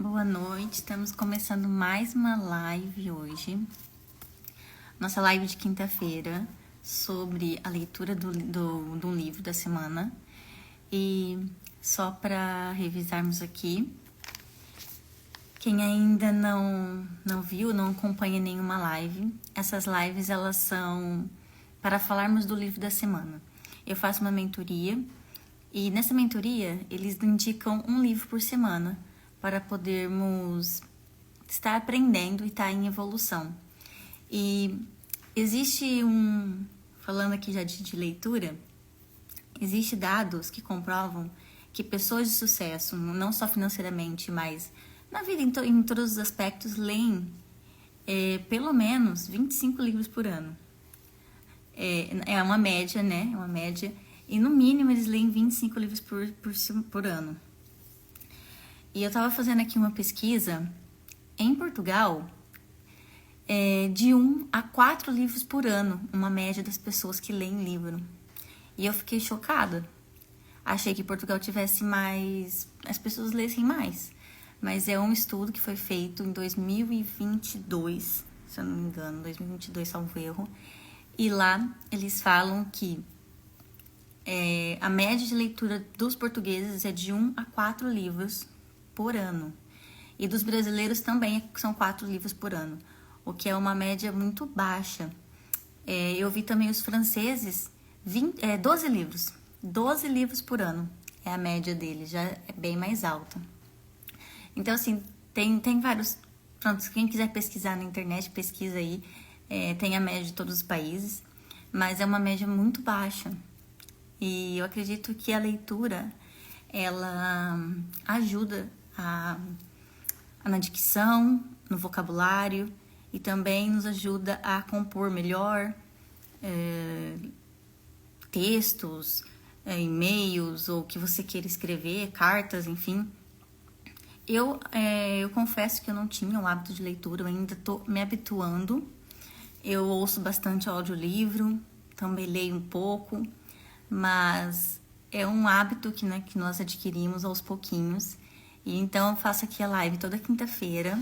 Boa noite, estamos começando mais uma live hoje. Nossa live de quinta-feira sobre a leitura do livro da semana. E só para revisarmos aqui, quem ainda não viu, não acompanha nenhuma live, essas lives elas são para falarmos do livro da semana. Eu faço uma mentoria e nessa mentoria eles indicam um livro por semana para podermos estar aprendendo e estar em evolução. E existe falando aqui já de leitura, existe dados que comprovam que pessoas de sucesso, não só financeiramente, mas na vida em todos os aspectos, leem pelo menos 25 livros por ano. É uma média, né? É uma média. E no mínimo eles leem 25 livros por ano. E eu estava fazendo aqui uma pesquisa. Em Portugal, de 1 a 4 livros por ano, uma média das pessoas que leem livro. E eu fiquei chocada. Achei que Portugal tivesse mais, as pessoas lessem mais. Mas é um estudo que foi feito em 2022, se eu não me engano, 2022, salvo erro. E lá eles falam que a média de leitura dos portugueses é de 1 a 4 livros por ano. E dos brasileiros também são 4 livros por ano, o que é uma média muito baixa. Eu vi também os franceses, 12 livros. 12 livros por ano é a média deles, já é bem mais alta. Então, assim, tem vários... Pronto, quem quiser pesquisar na internet, pesquisa aí. Tem a média de todos os países, mas é uma média muito baixa. E eu acredito que a leitura, ela ajuda na dicção, no vocabulário, e também nos ajuda a compor melhor textos, e-mails, ou o que você queira escrever, cartas, enfim. Eu confesso que eu não tinha o hábito de leitura, eu ainda estou me habituando. Eu ouço bastante audiolivro, também leio um pouco, mas é um hábito que nós adquirimos aos pouquinhos. E então eu faço aqui a live toda quinta-feira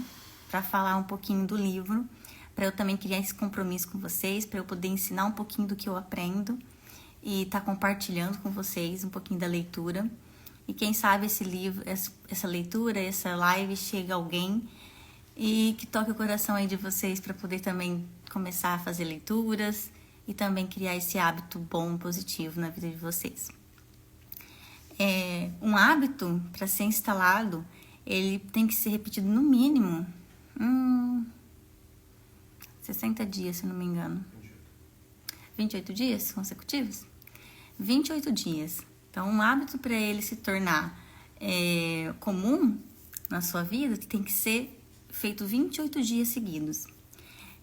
para falar um pouquinho do livro, para eu também criar esse compromisso com vocês, para eu poder ensinar um pouquinho do que eu aprendo e estar compartilhando com vocês um pouquinho da leitura. E quem sabe esse livro, essa leitura, essa live chega a alguém e que toque o coração aí de vocês para poder também começar a fazer leituras e também criar esse hábito bom, positivo na vida de vocês. Um hábito, para ser instalado, ele tem que ser repetido no mínimo 60 dias, se não me engano. 28 dias consecutivos? 28 dias. Então, um hábito para ele se tornar comum na sua vida tem que ser feito 28 dias seguidos.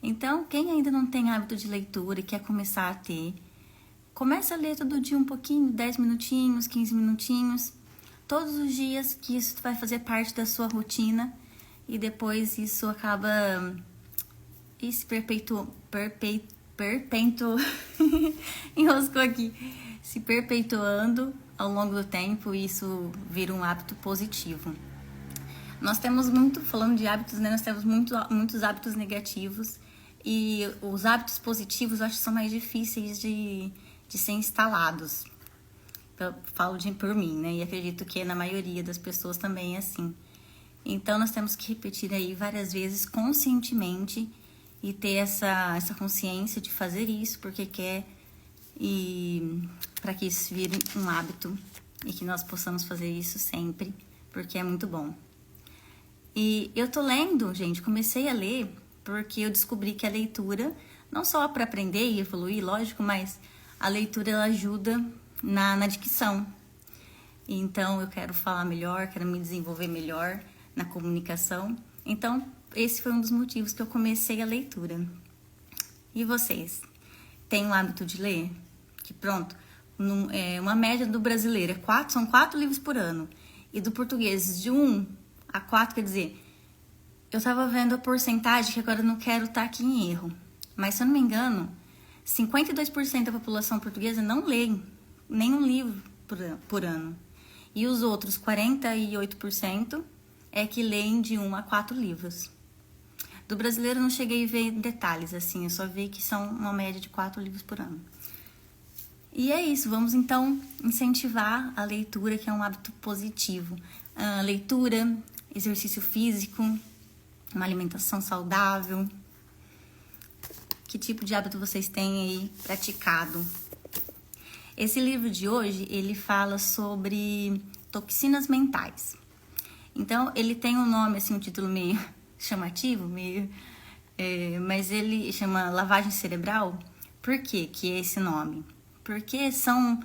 Então, quem ainda não tem hábito de leitura e quer começar a ter, comece a ler todo dia um pouquinho, 10 minutinhos, 15 minutinhos, todos os dias, que isso vai fazer parte da sua rotina e depois isso acaba se enroscou aqui, se perpetuando ao longo do tempo e isso vira um hábito positivo. Nós temos falando de hábitos, né? Nós temos muitos hábitos negativos e os hábitos positivos eu acho que são mais difíceis de ser instalados. Eu falo por mim, né? E acredito que na maioria das pessoas também é assim. Então, nós temos que repetir aí várias vezes conscientemente e ter essa consciência de fazer isso porque quer e para que isso vire um hábito e que nós possamos fazer isso sempre, porque é muito bom. E eu tô lendo, gente, comecei a ler porque eu descobri que a leitura, não só para aprender e evoluir, lógico, mas a leitura ela ajuda na dicção. Então, eu quero falar melhor, quero me desenvolver melhor na comunicação. Então, esse foi um dos motivos que eu comecei a leitura. E vocês? Têm o hábito de ler? Que pronto, uma média do brasileiro são 4 livros por ano. E do português, de 1 a 4, quer dizer, eu estava vendo a porcentagem, que agora eu não quero estar aqui em erro. Mas, se eu não me engano, 52% da população portuguesa não lê nenhum livro por ano. E os outros 48% é que leem de 1 a 4 livros. Do brasileiro eu não cheguei a ver detalhes, assim, eu só vi que são uma média de 4 livros por ano. E é isso, vamos então incentivar a leitura, que é um hábito positivo. Leitura, exercício físico, uma alimentação saudável. Que tipo de hábito vocês têm aí praticado? Esse livro de hoje, ele fala sobre toxinas mentais. Então, ele tem um nome, assim, um título meio chamativo, mas ele chama Lavagem Cerebral. Por quê que é esse nome? Porque são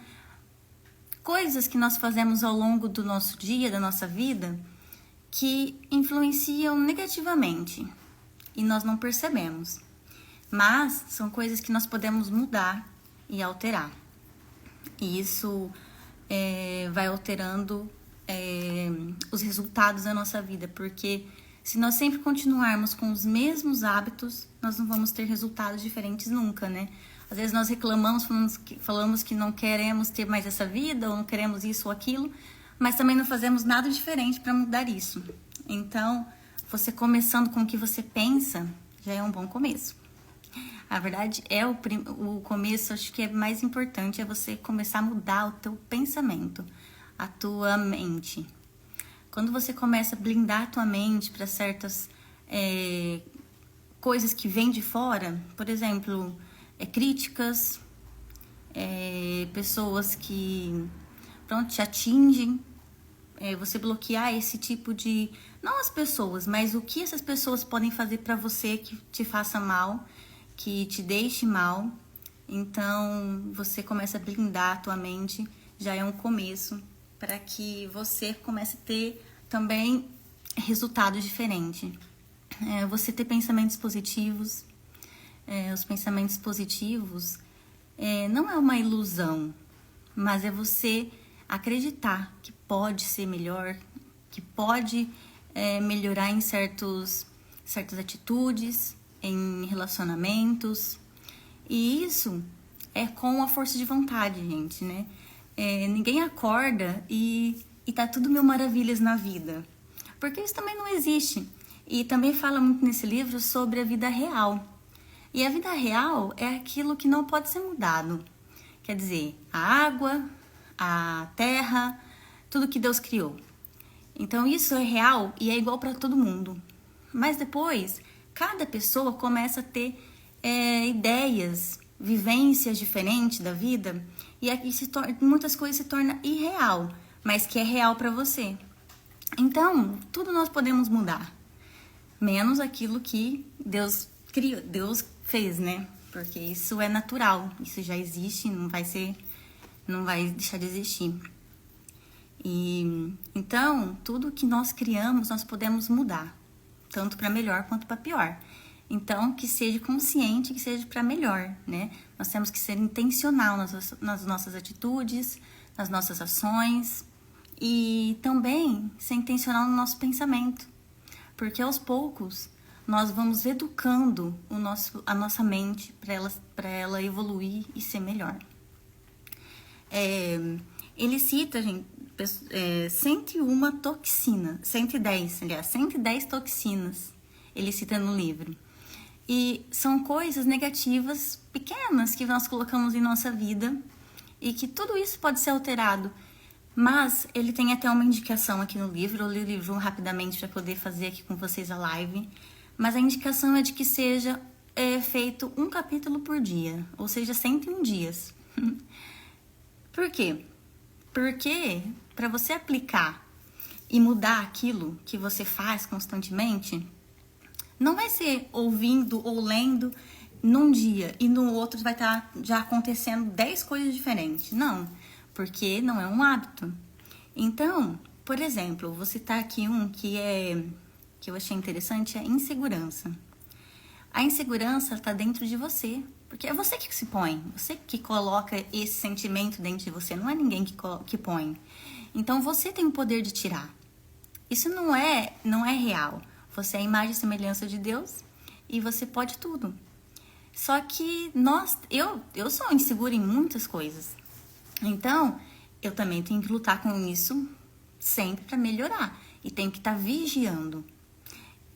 coisas que nós fazemos ao longo do nosso dia, da nossa vida, que influenciam negativamente e nós não percebemos. Mas são coisas que nós podemos mudar e alterar. E isso vai alterando os resultados da nossa vida, porque se nós sempre continuarmos com os mesmos hábitos, nós não vamos ter resultados diferentes nunca, né? Às vezes nós reclamamos, falamos que não queremos ter mais essa vida, ou não queremos isso ou aquilo, mas também não fazemos nada diferente para mudar isso. Então, você começando com o que você pensa, já é um bom começo. A verdade é o começo, acho que é mais importante, é você começar a mudar o teu pensamento, a tua mente. Quando você começa a blindar a tua mente para certas coisas que vêm de fora, por exemplo, críticas, pessoas que te atingem, você bloquear esse tipo de... Não as pessoas, mas o que essas pessoas podem fazer para você que te faça mal, que te deixe mal. Então, você começa a blindar a tua mente, já é um começo para que você comece a ter também resultados diferentes. Você ter pensamentos positivos. Os pensamentos positivos não é uma ilusão, mas é você acreditar que pode ser melhor, que pode melhorar em certas atitudes, em relacionamentos. E isso é com a força de vontade, gente, né? Ninguém acorda e tá tudo mil maravilhas na vida, porque isso também não existe. E também fala muito nesse livro sobre a vida real. E a vida real é aquilo que não pode ser mudado. Quer dizer, a água, a terra, tudo que Deus criou. Então isso é real e é igual para todo mundo. Mas depois, cada pessoa começa a ter ideias, vivências diferentes da vida, e aqui muitas coisas se tornam irreal, mas que é real para você. Então, tudo nós podemos mudar, menos aquilo que Deus criou, Deus fez, né? Porque isso é natural, isso já existe, não vai deixar de existir. E então, tudo que nós criamos, nós podemos mudar, tanto para melhor quanto para pior. Então, que seja consciente, que seja para melhor, né? Nós temos que ser intencional nas nossas atitudes, nas nossas ações, e também ser intencional no nosso pensamento, porque aos poucos nós vamos educando a nossa mente para ela evoluir e ser melhor. Ele cita, gente, 101 toxinas, 110 toxinas, ele cita no livro. E são coisas negativas, pequenas, que nós colocamos em nossa vida e que tudo isso pode ser alterado. Mas ele tem até uma indicação aqui no livro, eu li o livro rapidamente para poder fazer aqui com vocês a live. Mas a indicação é de que seja feito um capítulo por dia, ou seja, 101 dias. Por quê? Porque para você aplicar e mudar aquilo que você faz constantemente, não vai ser ouvindo ou lendo num dia e no outro vai estar já acontecendo 10 coisas diferentes. Não, porque não é um hábito. Então, por exemplo, vou citar aqui um que eu achei interessante, é insegurança. A insegurança está dentro de você, porque é você que se põe, você que coloca esse sentimento dentro de você, não é ninguém que põe. Então, você tem o poder de tirar. Isso não é real. Você é a imagem e semelhança de Deus e você pode tudo. Só que eu sou insegura em muitas coisas. Então, eu também tenho que lutar com isso sempre para melhorar. e tem que estar vigiando.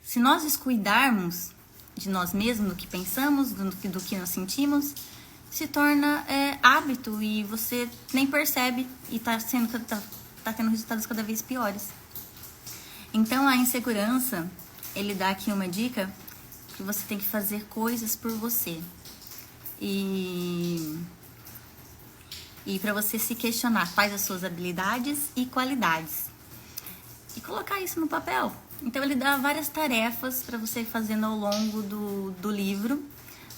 Se nós descuidarmos de nós mesmos, do que pensamos, do que nós sentimos, se torna hábito e você nem percebe e tá tendo resultados cada vez piores. Então a insegurança, ele dá aqui uma dica que você tem que fazer coisas por você. E para você se questionar quais as suas habilidades e qualidades. E colocar isso no papel. Então ele dá várias tarefas para você ir fazendo ao longo do livro,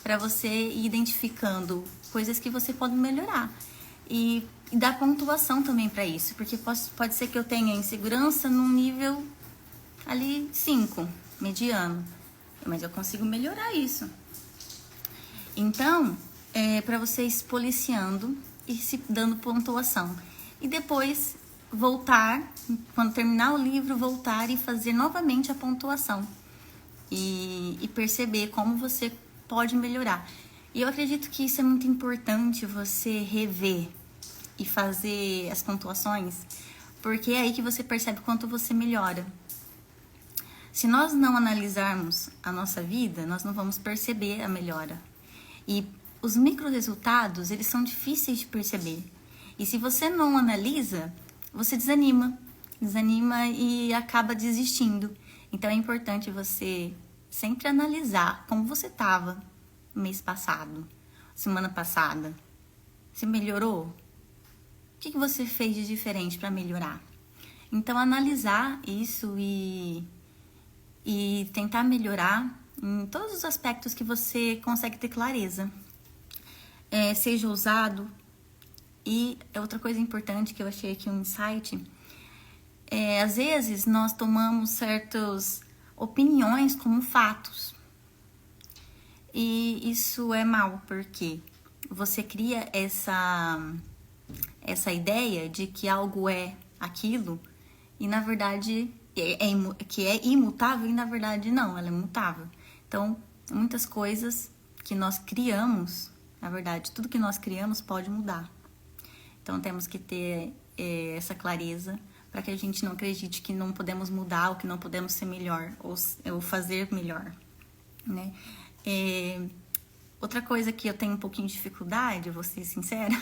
para você ir identificando coisas que você pode melhorar. E dá pontuação também para isso, porque pode ser que eu tenha insegurança num nível ali 5, mediano, mas eu consigo melhorar isso. Então, para você ir se policiando e se dando pontuação. E depois voltar, quando terminar o livro, voltar e fazer novamente a pontuação. E perceber como você pode melhorar. E eu acredito que isso é muito importante, você rever e fazer as pontuações, porque é aí que você percebe quanto você melhora. Se nós não analisarmos a nossa vida, nós não vamos perceber a melhora. E os micro-resultados, eles são difíceis de perceber. E se você não analisa, você desanima e acaba desistindo. Então é importante você sempre analisar como você estava no mês passado, semana passada. Você melhorou? O que você fez de diferente para melhorar? Então analisar isso e tentar melhorar em todos os aspectos que você consegue ter clareza. Seja ousado. E outra coisa importante que eu achei aqui um insight, às vezes nós tomamos certas opiniões como fatos. E isso é mal, porque você cria essa ideia de que algo é aquilo e na verdade que é imutável e na verdade não, ela é mutável. Então, muitas coisas que nós criamos, na verdade, tudo que nós criamos pode mudar. Então, temos que ter essa clareza para que a gente não acredite que não podemos mudar ou que não podemos ser melhor ou fazer melhor, né? Outra coisa que eu tenho um pouquinho de dificuldade, vou ser sincera,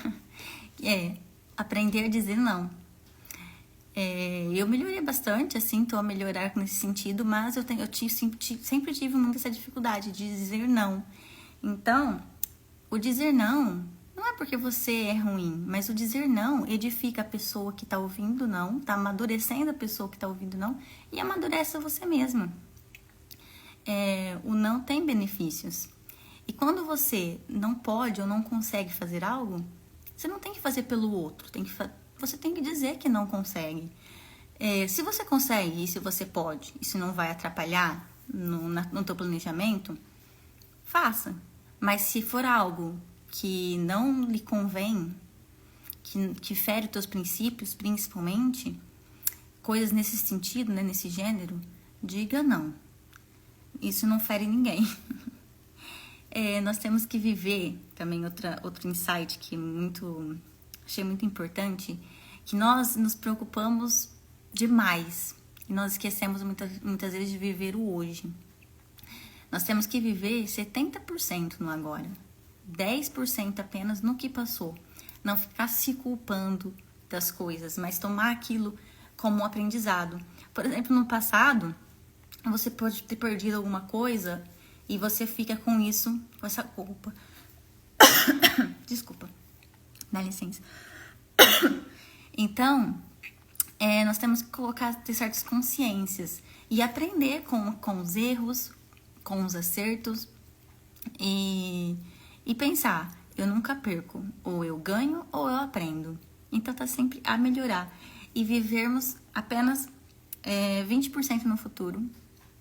é aprender a dizer não. Eu melhorei bastante, assim, tô a melhorar nesse sentido, mas eu sempre tive muita essa dificuldade de dizer não. Então, o dizer não é porque você é ruim, mas o dizer não edifica a pessoa que tá ouvindo não, tá amadurecendo a pessoa que tá ouvindo não e amadurece você mesma. O não tem benefícios. E quando você não pode ou não consegue fazer algo, você não tem que fazer pelo outro, você tem que dizer que não consegue. Se você consegue e se você pode, e se não vai atrapalhar no teu planejamento, faça. Mas se for algo que não lhe convém, que fere os teus princípios, principalmente, coisas nesse sentido, né, nesse gênero, diga não. Isso não fere ninguém. Nós temos que viver, também outro insight que achei muito importante, que nós nos preocupamos demais e nós esquecemos muitas vezes de viver o hoje. Nós temos que viver 70% no agora, 10% apenas no que passou. Não ficar se culpando das coisas, mas tomar aquilo como um aprendizado. Por exemplo, no passado, você pode ter perdido alguma coisa e você fica com isso, com essa culpa. Desculpa, dá licença. Então, nós temos que ter certas consciências e aprender com os erros, com os acertos e pensar, eu nunca perco, ou eu ganho ou eu aprendo. Então tá sempre a melhorar e vivermos apenas 20% no futuro,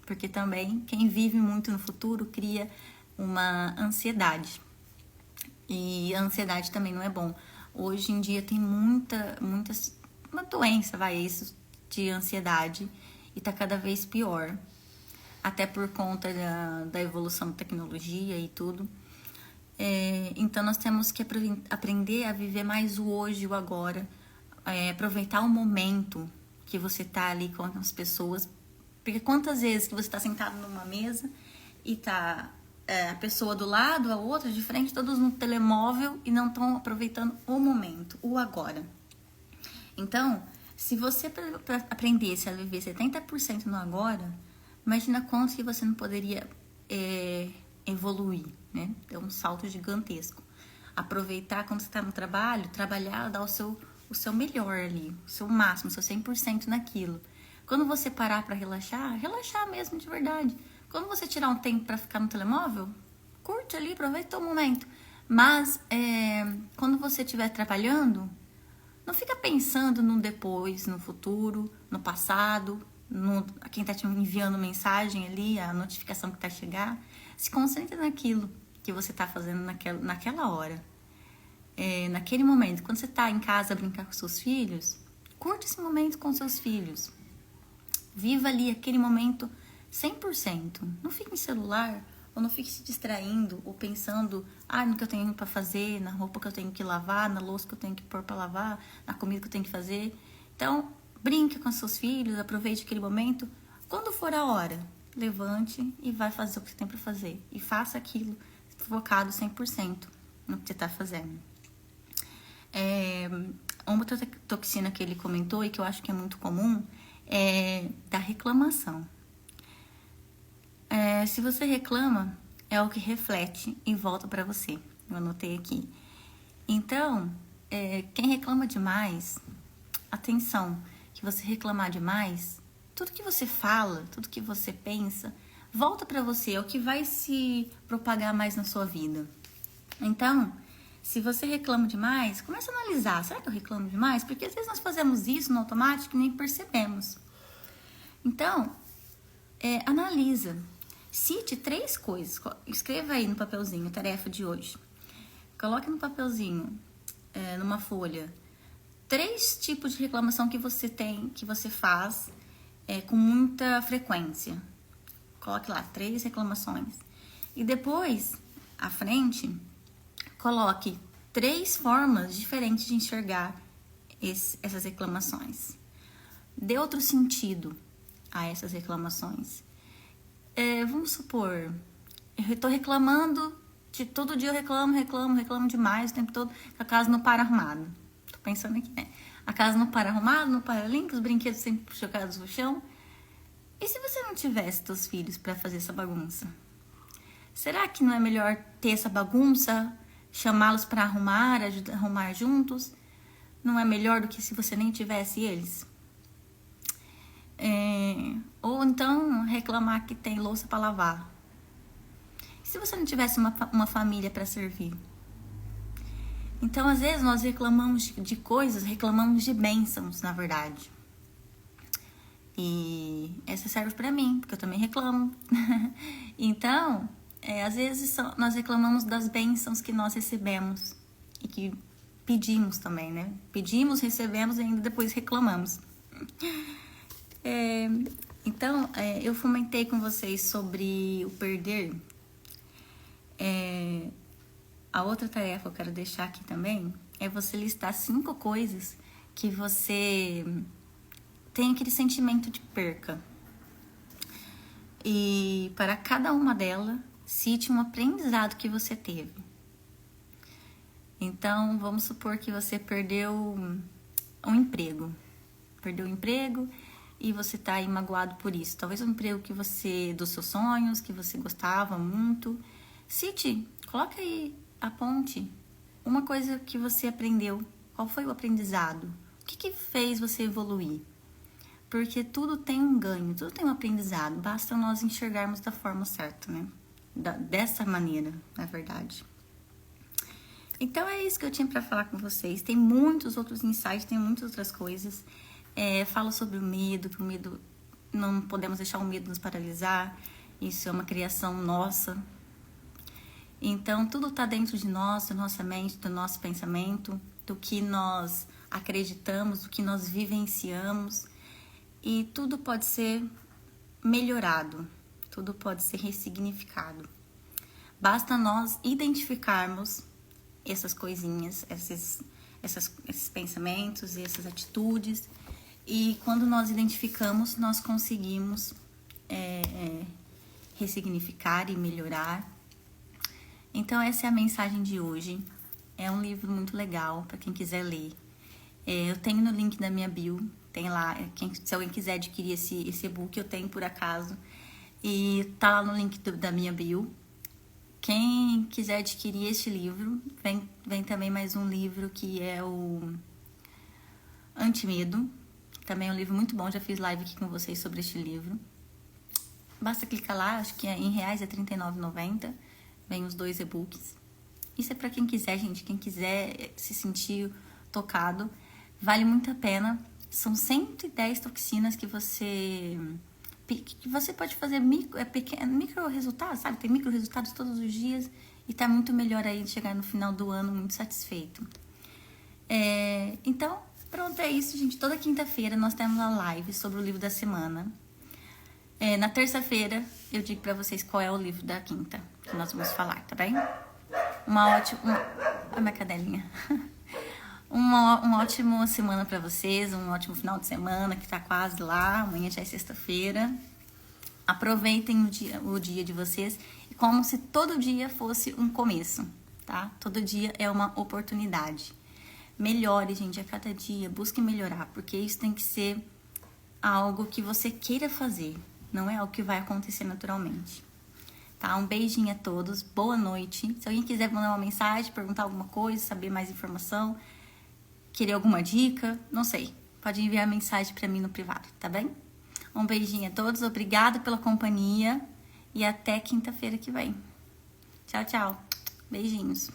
porque também quem vive muito no futuro cria uma ansiedade e a ansiedade também não é bom. Hoje em dia tem uma doença, isso de ansiedade e tá cada vez pior. Até por conta da evolução da tecnologia e tudo. Então, nós temos que aprender a viver mais o hoje e o agora. Aproveitar o momento. que você tá ali com as pessoas. Porque quantas vezes que você tá sentado numa mesa e tá a pessoa do lado, a outra de frente, todos no telemóvel e não estão aproveitando o momento, o agora. Então, se você aprendesse a viver 70% no agora, imagina quanto que você não poderia evoluir, né? É um salto gigantesco. Aproveitar quando você está no trabalho, trabalhar, dar o seu melhor ali, o seu máximo, o seu 100% naquilo. Quando você parar para relaxar, relaxar mesmo de verdade. Quando você tirar um tempo para ficar no telemóvel, curte ali, aproveita o momento. Mas quando você estiver trabalhando, não fica pensando no depois, no futuro, no passado, quem está te enviando mensagem ali, a notificação que está a chegar. Se concentre naquilo que você está fazendo naquela hora. Naquele momento, quando você está em casa a brincar com seus filhos, curte esse momento com seus filhos. Viva ali aquele momento 100%. Não fique em celular, ou não fique se distraindo, ou pensando no que eu tenho para fazer, na roupa que eu tenho que lavar, na louça que eu tenho que pôr para lavar, na comida que eu tenho que fazer. Então, brinque com seus filhos, aproveite aquele momento. Quando for a hora, levante e vai fazer o que você tem para fazer. E faça aquilo focado 100% no que você está fazendo. Uma outra toxina que ele comentou e que eu acho que é muito comum é da reclamação. Se você reclama, é o que reflete e volta para você. Eu anotei aqui. Então, quem reclama demais, atenção, que você reclamar demais, tudo que você fala, tudo que você pensa, volta para você, é o que vai se propagar mais na sua vida. Então, se você reclama demais, começa a analisar, será que eu reclamo demais? Porque às vezes nós fazemos isso no automático e nem percebemos. Então, analisa. Cite 3 coisas. Escreva aí no papelzinho, tarefa de hoje. Coloque no papelzinho, numa folha, 3 tipos de reclamação que você tem, que você faz com muita frequência. Coloque lá 3 reclamações. E depois, à frente, coloque 3 formas diferentes de enxergar essas reclamações. Dê outro sentido a essas reclamações. Vamos supor, eu estou reclamando, todo dia eu reclamo demais o tempo todo, que a casa não para arrumada. Tô pensando aqui, né? A casa não para arrumada, não para limpa, os brinquedos sempre jogados no chão. E se você não tivesse seus filhos para fazer essa bagunça? Será que não é melhor ter essa bagunça, chamá-los para arrumar, arrumar juntos? Não é melhor do que se você nem tivesse eles? Ou então reclamar que tem louça para lavar. E se você não tivesse uma família para servir? Então, às vezes, nós reclamamos de coisas, reclamamos de bênçãos, na verdade. E essa serve para mim, porque eu também reclamo. Então, às vezes, nós reclamamos das bênçãos que nós recebemos e que pedimos também, né? Pedimos, recebemos e ainda depois reclamamos. Então, eu fomentei com vocês sobre o perder. A outra tarefa que eu quero deixar aqui também é você listar 5 coisas que você tem aquele sentimento de perca. E para cada uma delas, cite um aprendizado que você teve. Então, vamos supor que você perdeu um emprego. Perdeu o emprego e você tá aí magoado por isso. Talvez um emprego dos seus sonhos, que você gostava muito. Cite, coloca aí, aponte uma coisa que você aprendeu. Qual foi o aprendizado? O que fez você evoluir? Porque tudo tem um ganho, tudo tem um aprendizado. Basta nós enxergarmos da forma certa, né? Dessa maneira, na verdade. Então é isso que eu tinha para falar com vocês. Tem muitos outros insights, tem muitas outras coisas. Falo sobre o medo, que o medo, não podemos deixar o medo nos paralisar. Isso é uma criação nossa. Então, tudo está dentro de nós, da nossa mente, do nosso pensamento, do que nós acreditamos, do que nós vivenciamos. E tudo pode ser melhorado, tudo pode ser ressignificado. Basta nós identificarmos essas coisinhas, esses pensamentos, essas atitudes E quando nós identificamos, nós conseguimos ressignificar e melhorar. Então essa é a mensagem de hoje. É um livro muito legal para quem quiser ler. Eu tenho no link da minha bio, tem lá, se alguém quiser adquirir esse e-book, eu tenho por acaso. E tá lá no link da minha bio. Quem quiser adquirir este livro, vem também mais um livro que é o Antimedo. Também é um livro muito bom, já fiz live aqui com vocês sobre este livro. Basta clicar lá, acho que em reais é R$ 39,90. Vem os 2 e-books. Isso é para quem quiser, gente. Quem quiser se sentir tocado, vale muito a pena. São 110 toxinas que você pode fazer micro resultados, sabe? Tem micro resultados todos os dias e tá muito melhor aí de chegar no final do ano muito satisfeito. Então, pronto, é isso, gente. Toda quinta-feira nós temos uma live sobre o livro da semana. Na terça-feira eu digo pra vocês qual é o livro da quinta que nós vamos falar, tá bem? A minha cadelinha. Uma ótima semana pra vocês, um ótimo final de semana que tá quase lá. Amanhã já é sexta-feira. Aproveitem o dia de vocês como se todo dia fosse um começo, tá? Todo dia é uma oportunidade. Melhore, gente, a cada dia. Busque melhorar, porque isso tem que ser algo que você queira fazer. Não é algo que vai acontecer naturalmente. Tá? Um beijinho a todos. Boa noite. Se alguém quiser mandar uma mensagem, perguntar alguma coisa, saber mais informação, querer alguma dica, não sei. Pode enviar mensagem pra mim no privado, tá bem? Um beijinho a todos. Obrigada pela companhia. E até quinta-feira que vem. Tchau, tchau. Beijinhos.